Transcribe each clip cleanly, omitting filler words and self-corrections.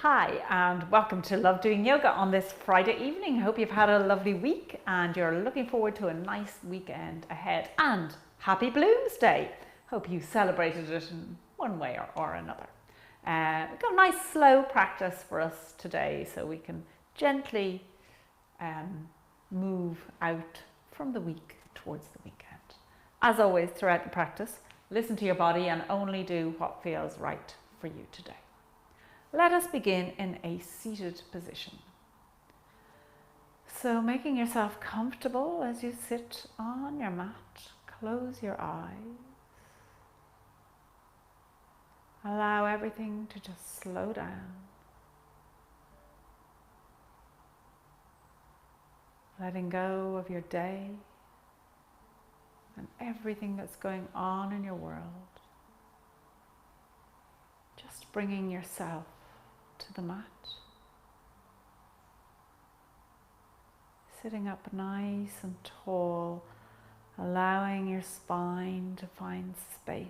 Hi and welcome to Love Doing Yoga on this Friday evening. Hope you've had a lovely week and you're looking forward to a nice weekend ahead. And happy Bloomsday. Hope you celebrated it in one way or another. We've got a nice slow practice for us today so we can gently move out from the week towards the weekend. As always, throughout the practice, listen to your body and only do what feels right for you today. Let us begin in a seated position. So making yourself comfortable as you sit on your mat, close your eyes. Allow everything to just slow down. Letting go of your day and everything that's going on in your world. Just bringing yourself to the mat. Sitting up nice and tall, allowing your spine to find space.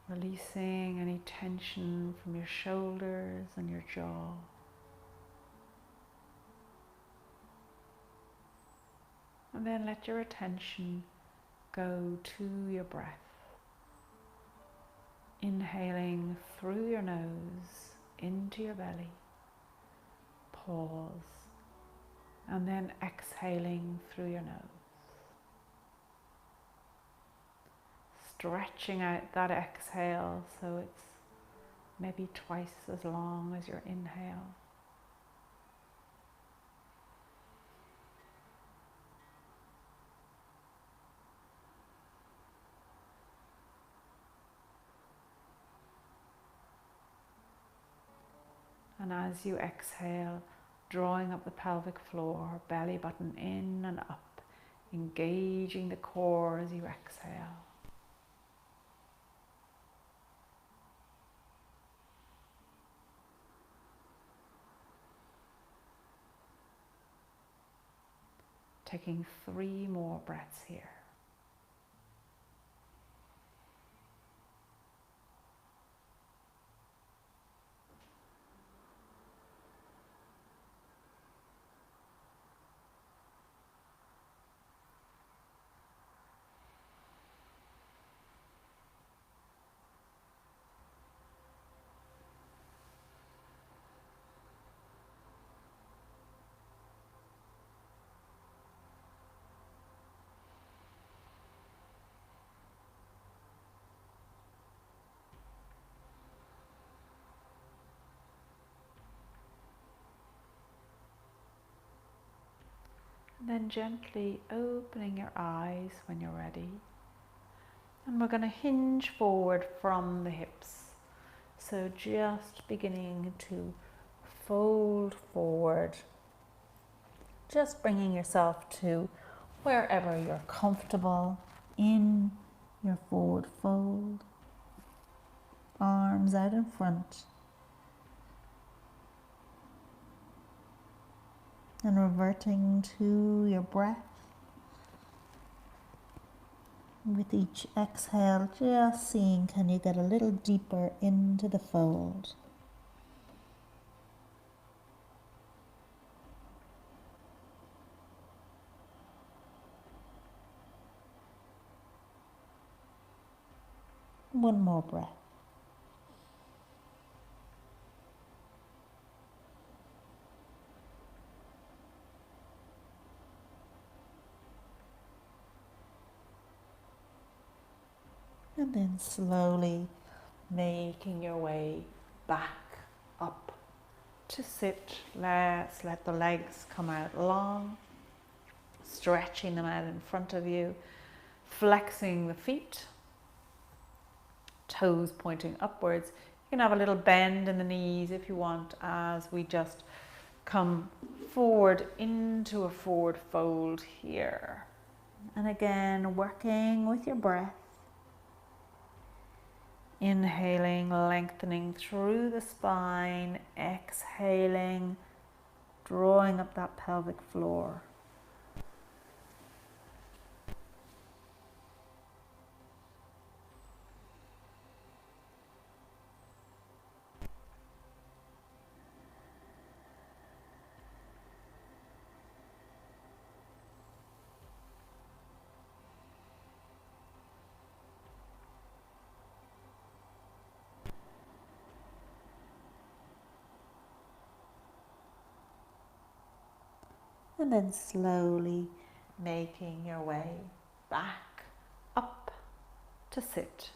Releasing any tension from your shoulders and your jaw. And then let your attention go to your breath. Inhaling through your nose into your belly. Pause. And then exhaling through your nose. Stretching out that exhale so it's maybe twice as long as your inhale. And as you exhale, drawing up the pelvic floor, belly button in and up, engaging the core as you exhale. Taking 3 more breaths here. Then gently opening your eyes when you're ready. And we're going to hinge forward from the hips. So just beginning to fold forward. Just bringing yourself to wherever you're comfortable in your forward fold. Arms out in front. And reverting to your breath. With each exhale, just seeing, can you get a little deeper into the fold? One more breath. And then slowly making your way back up to sit. Let's let the legs come out long, stretching them out in front of you, flexing the feet, toes pointing upwards. You can have a little bend in the knees if you want as we just come forward into a forward fold here. And again, working with your breath. Inhaling, lengthening through the spine, exhaling, drawing up that pelvic floor. And then slowly making your way back up to sit.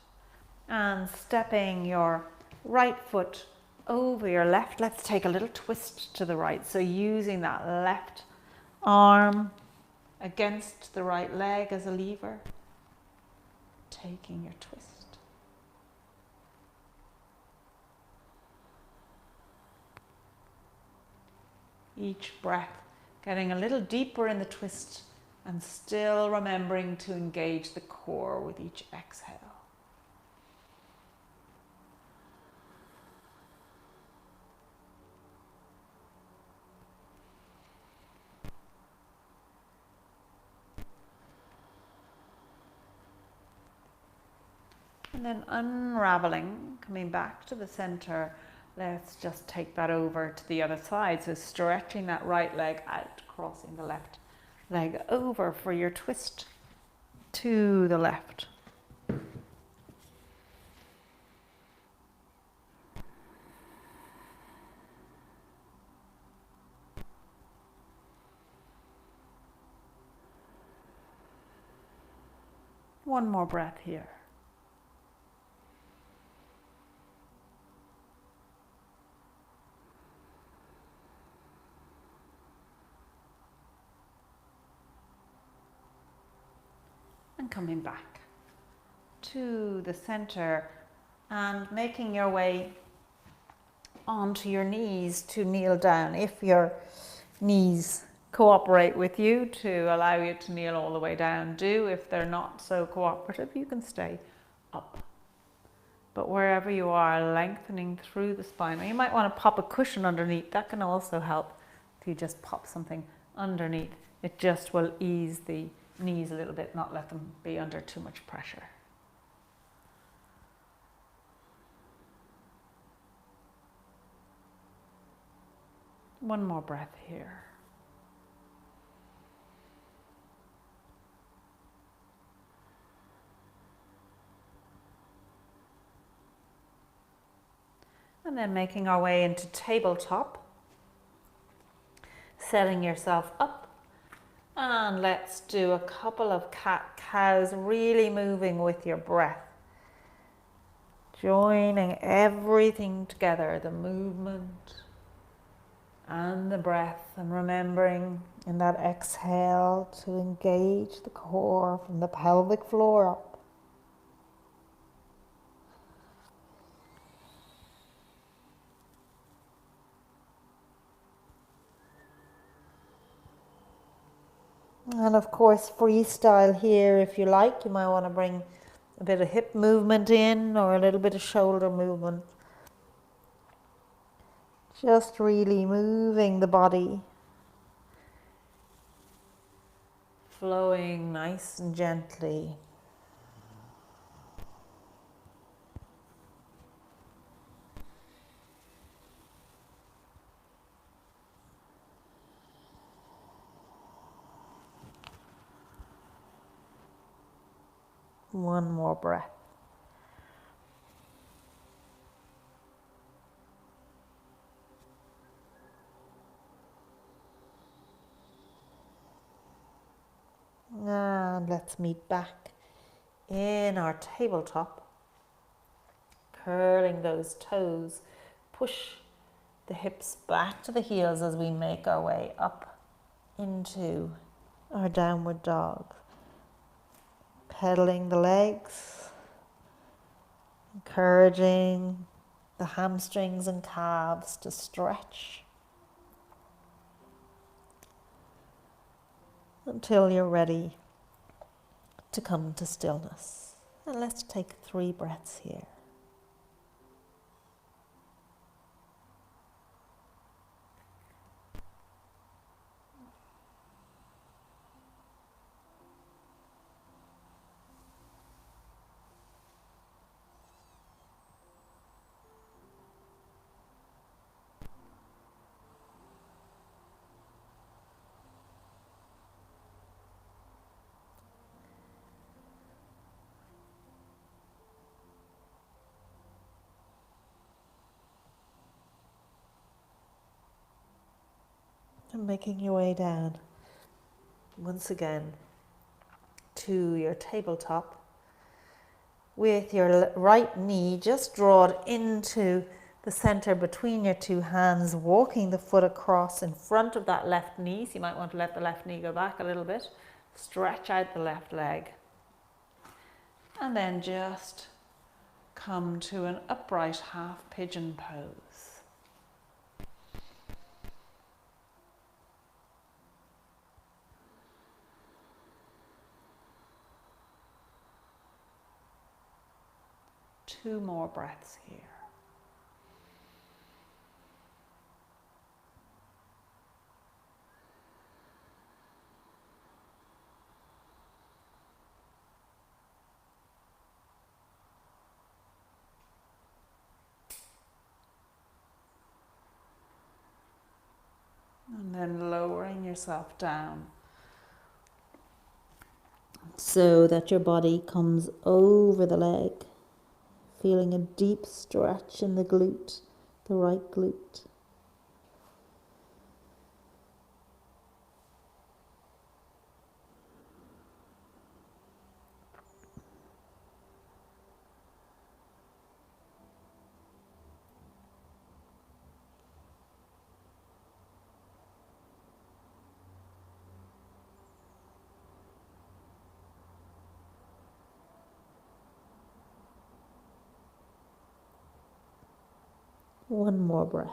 And stepping your right foot over your left. Let's take a little twist to the right. So using that left arm against the right leg as a lever. Taking your twist. Each breath getting a little deeper in the twist and still remembering to engage the core with each exhale. And then unraveling, coming back to the center. Let's just take that over to the other side. So stretching that right leg out, crossing the left leg over for your twist to the left. One more breath here. And coming back to the center and making your way onto your knees to kneel down. If your knees cooperate with you to allow you to kneel all the way down, do. If they're not so cooperative, you can stay up. But wherever you are, lengthening through the spine. Now you might want to pop a cushion underneath. That can also help if you just pop something underneath. It just will ease the knees a little bit, not let them be under too much pressure. One more breath here. And then making our way into tabletop, setting yourself up. And let's do a couple of cat-cows, really moving with your breath. Joining everything together, the movement and the breath, and remembering in that exhale to engage the core from the pelvic floor up. And of course, freestyle here if you like. You might want to bring a bit of hip movement in or a little bit of shoulder movement. Just really moving the body. Flowing nice and gently. One more breath. And let's meet back in our tabletop. Curling those toes. Push the hips back to the heels as we make our way up into our downward dog. Pedaling the legs, encouraging the hamstrings and calves to stretch until you're ready to come to stillness. And let's take 3 breaths here. And making your way down once again to your tabletop. With your right knee, just draw it into the center between your two hands, walking the foot across in front of that left knee. So you might want to let the left knee go back a little bit. Stretch out the left leg. And then just come to an upright half pigeon pose. Two more breaths here. And then lowering yourself down so that your body comes over the leg, feeling a deep stretch in the glute, the right glute. One more breath.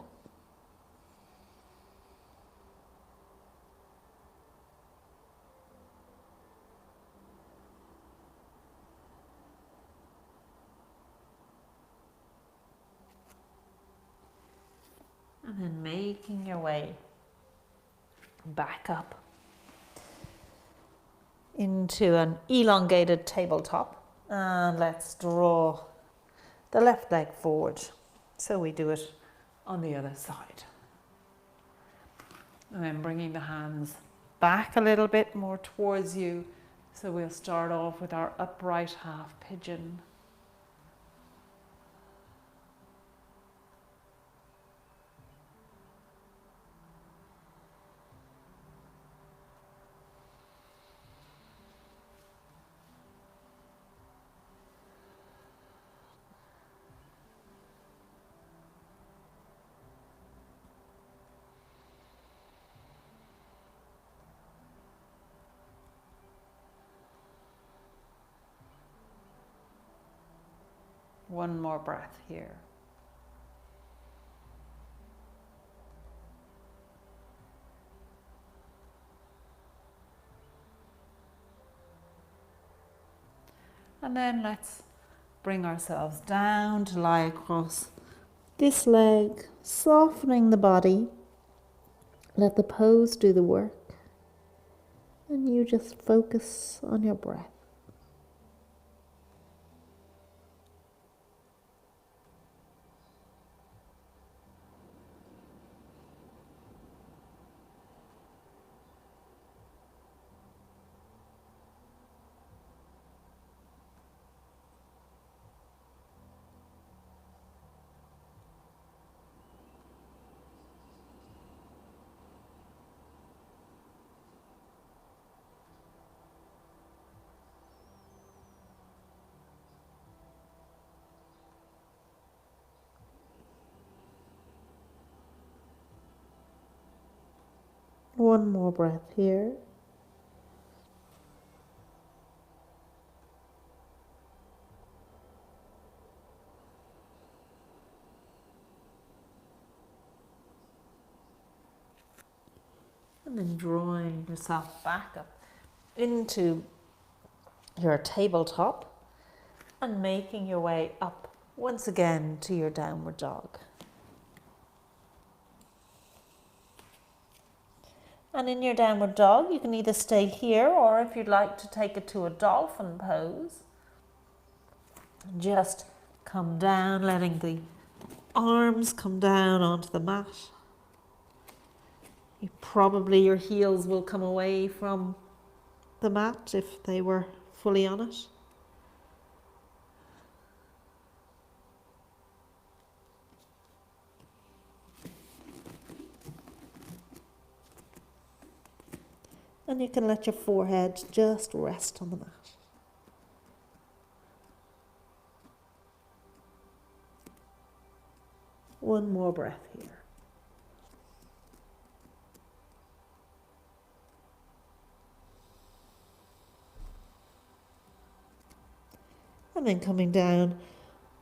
And then making your way back up into an elongated tabletop. And let's draw the left leg forward. So we do it on the other side. And then bringing the hands back a little bit more towards you. So we'll start off with our upright half pigeon. One more breath here. And then let's bring ourselves down to lie across this leg, softening the body. Let the pose do the work. And you just focus on your breath. One more breath here. And then drawing yourself back up into your tabletop and making your way up once again to your downward dog. And in your downward dog, you can either stay here or if you'd like to take it to a dolphin pose, just come down, letting the arms come down onto the mat. Your heels will come away from the mat if they were fully on it. And you can let your forehead just rest on the mat. One more breath here. And then coming down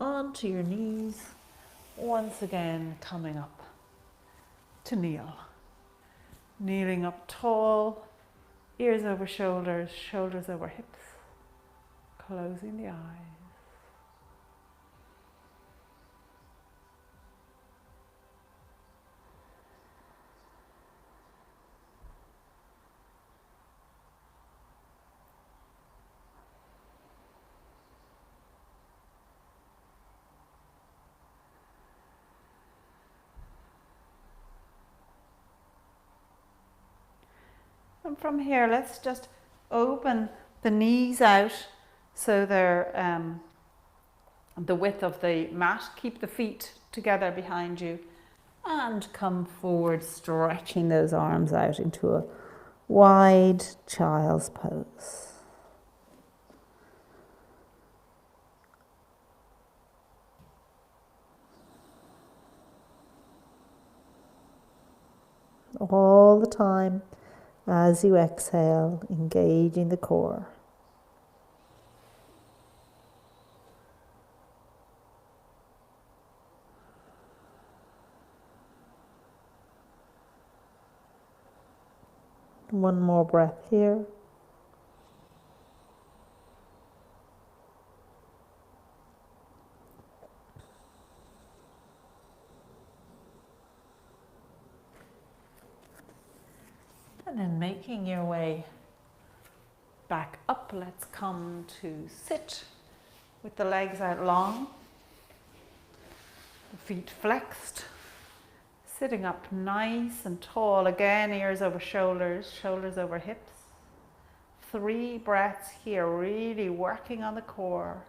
onto your knees, once again coming up to kneel. Kneeling up tall, ears over shoulders, shoulders over hips, closing the eyes. And from here, let's just open the knees out so they're the width of the mat. Keep the feet together behind you and come forward, stretching those arms out into a wide child's pose. All the time, as you exhale, engaging the core. One more breath here. And then making your way back up, let's come to sit with the legs out long, the feet flexed, sitting up nice and tall, again, ears over shoulders, shoulders over hips. 3 breaths here, really working on the core.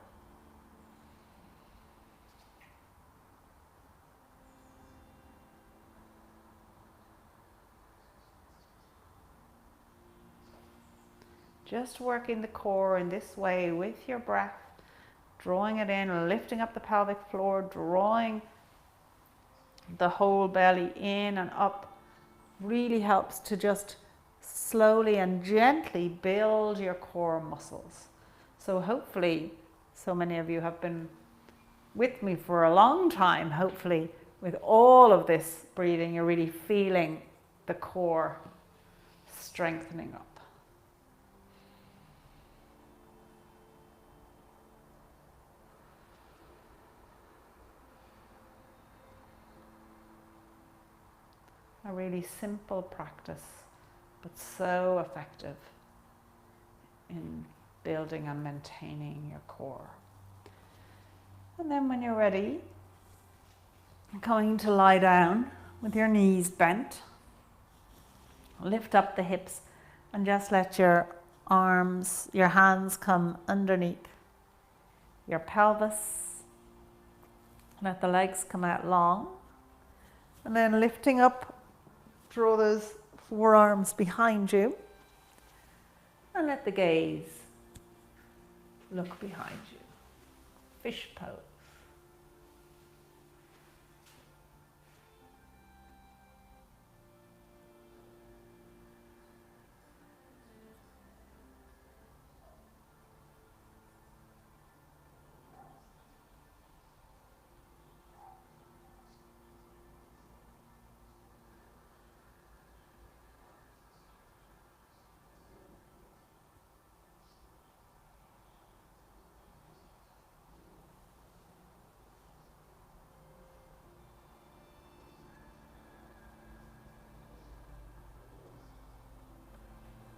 Just working the core in this way with your breath, drawing it in, lifting up the pelvic floor, drawing the whole belly in and up. Really helps to just slowly and gently build your core muscles. So hopefully, so many of you have been with me for a long time. Hopefully, with all of this breathing, you're really feeling the core strengthening up. A really simple practice, but so effective in building and maintaining your core. And then when you're ready, going to lie down with your knees bent. Lift up the hips and just let your arms, your hands come underneath your pelvis. Let the legs come out long. And then lifting up, draw those forearms behind you and let the gaze look behind you. Fish pose.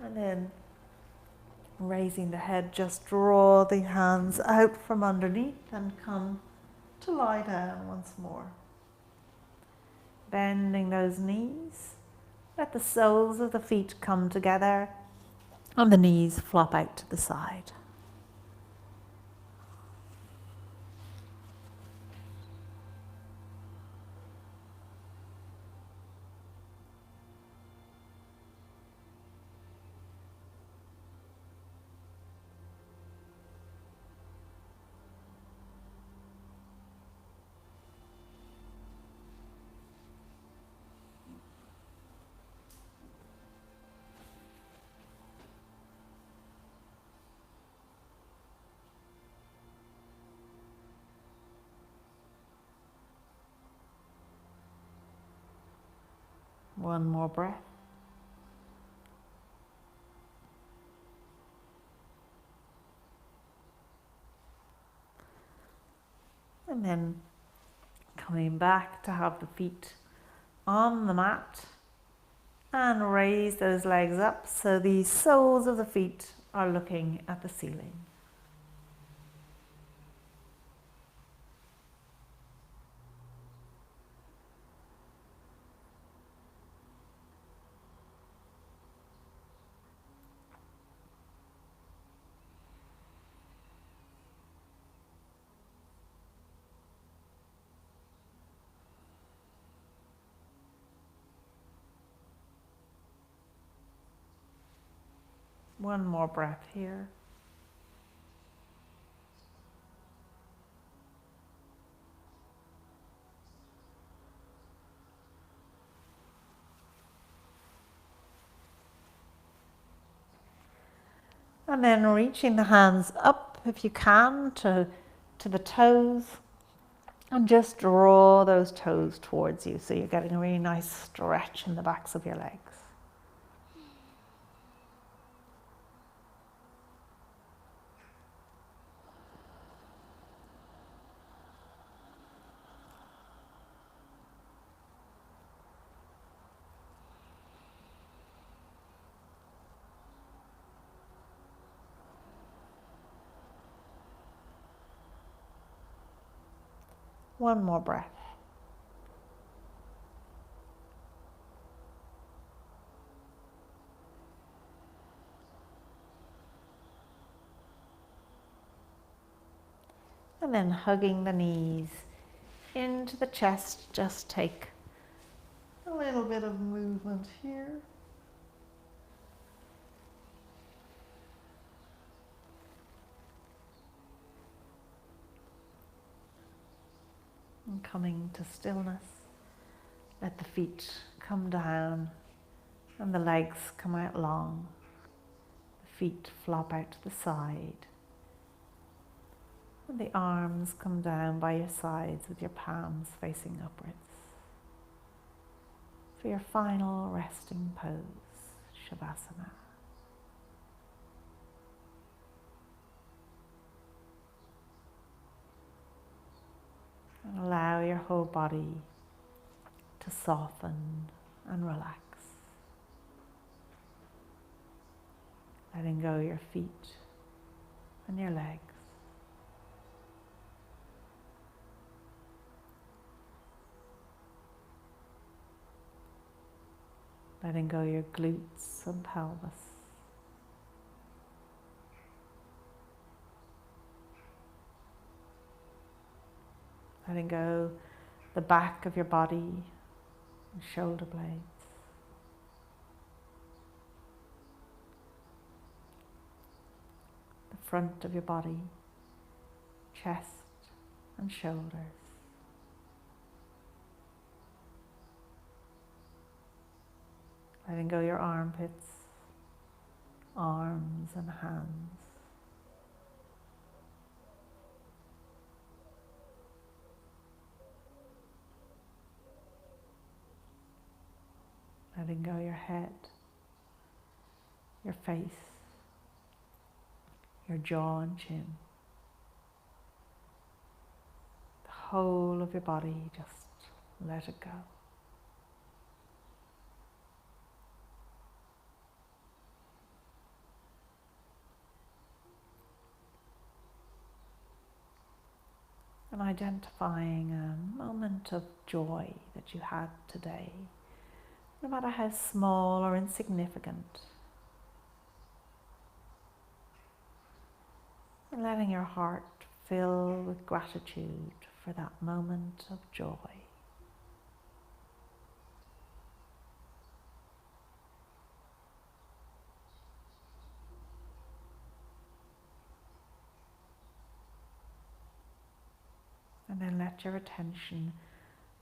And then raising the head, just draw the hands out from underneath and come to lie down once more. Bending those knees, let the soles of the feet come together and the knees flop out to the side. One more breath. And then coming back to have the feet on the mat and raise those legs up so the soles of the feet are looking at the ceiling. One more breath here. And then reaching the hands up if you can to the toes, and just draw those toes towards you so you're getting a really nice stretch in the backs of your legs. One more breath. And then hugging the knees into the chest, just take a little bit of movement here. And coming to stillness, let the feet come down and the legs come out long. The feet flop out to the side. And the arms come down by your sides with your palms facing upwards. For your final resting pose, Shavasana. And allow your whole body to soften and relax. Letting go your feet and your legs. Letting go your glutes and pelvis. Letting go the back of your body and shoulder blades. The front of your body, chest and shoulders. Letting go your armpits, arms and hands. Letting go your head, your face, your jaw and chin. The whole of your body, just let it go. And identifying a moment of joy that you had today, no matter how small or insignificant. And letting your heart fill with gratitude for that moment of joy. And then let your attention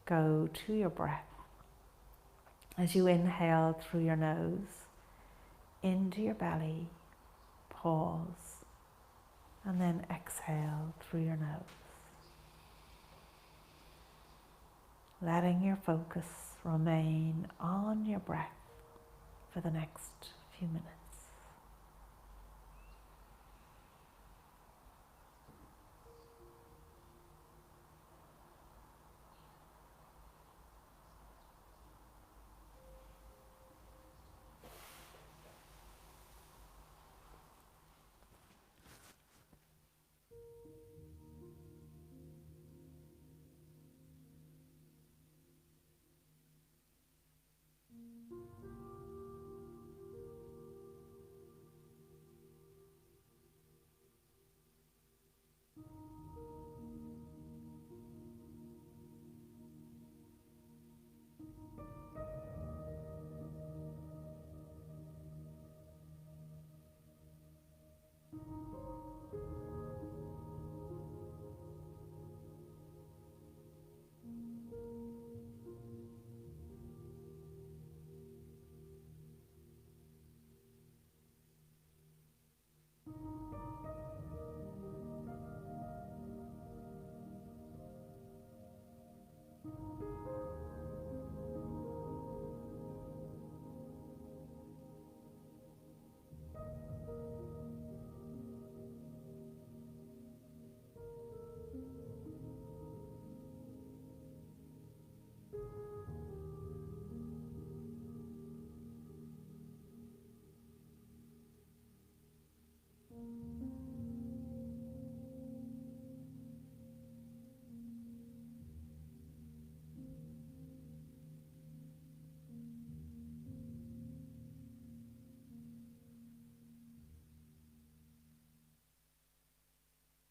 go to your breath as you inhale through your nose into your belly, pause, and then exhale through your nose. letting your focus remain on your breath for the next few minutes.